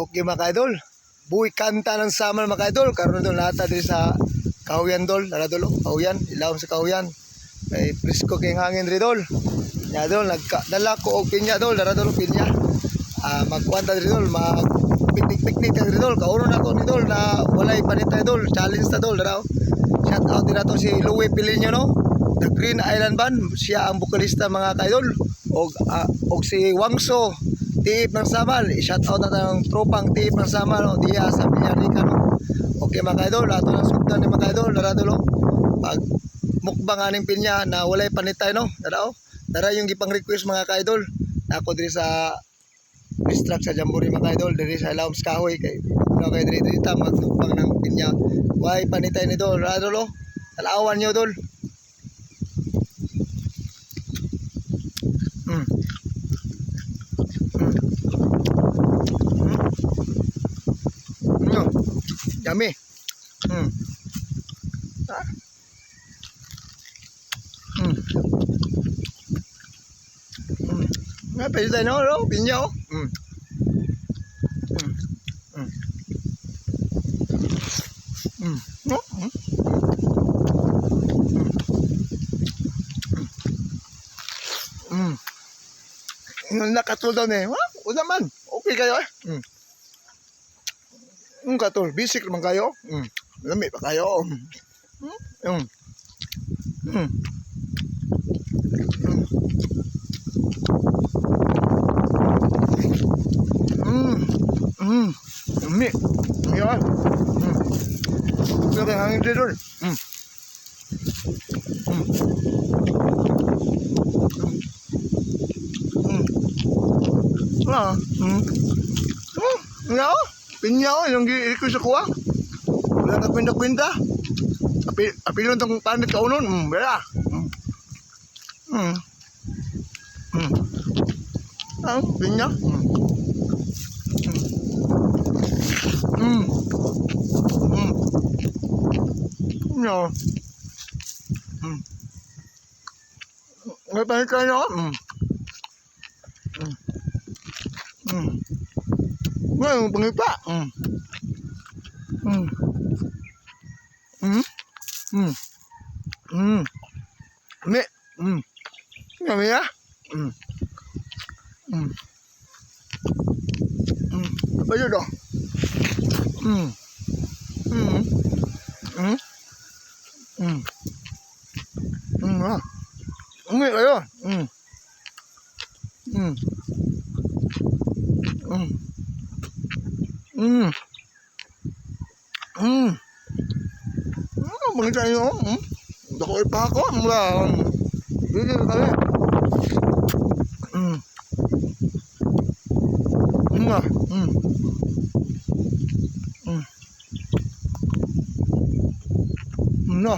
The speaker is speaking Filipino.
Okay mga idol. Buhay kanta ng summer mga idol. Karon dol nata diri sa kahuyan dol. Dara dol kahuyan, ilawom sa kahuyan. Kay presko kay hangin diri dol. Ya dol nagdala ko og pinya dol, dara dol pinya. Magkwanta diri dol, mag piknik diri dol. Kauno na ko ni dol na walay panitay dol. Challenge ta dol dara. Shout out dira to si Louie Pilinyo no. The Green Island Band, siya ang bokalista mga kaidol. Og si Wangso Tiip ng Samal, i-shout out na ng tropang Tiip ng Samal no, diya sa Villarica no. Okay mga kaidol, ato ng sugdan ni mga kaidol, dara dolo. Pag mukbang aning pinya na walay panitay no, dara dara yung gipang request mga kaidol. Ako diri sa distract sa Jamboree mga kaidol, diri sa Ilawom sa Kahoy kay no kay diri ta magmukbang ng pinya. Walay panitay ni dol, dara dolo. Talawan nyo dol. Yummy. Nga pwede tayo no, pinya oh. Nakatul daw na eh. O naman, okay kayo eh. Katul, basic naman kayo. Lami pa kayo. Lami. Lami ah. Pero hangin dito. Nga pinya oh, yung giiko sa kuha. Wala na kwenta-kwenta. Apilon tong panit kaunon, bela. Pinya. No. May panit kayo. Ngayon, pangipa. Umi. Yummy ya. Apa yun dong? Umi kayo. Mangita nyo. Dako pa ako. Dili kami. No.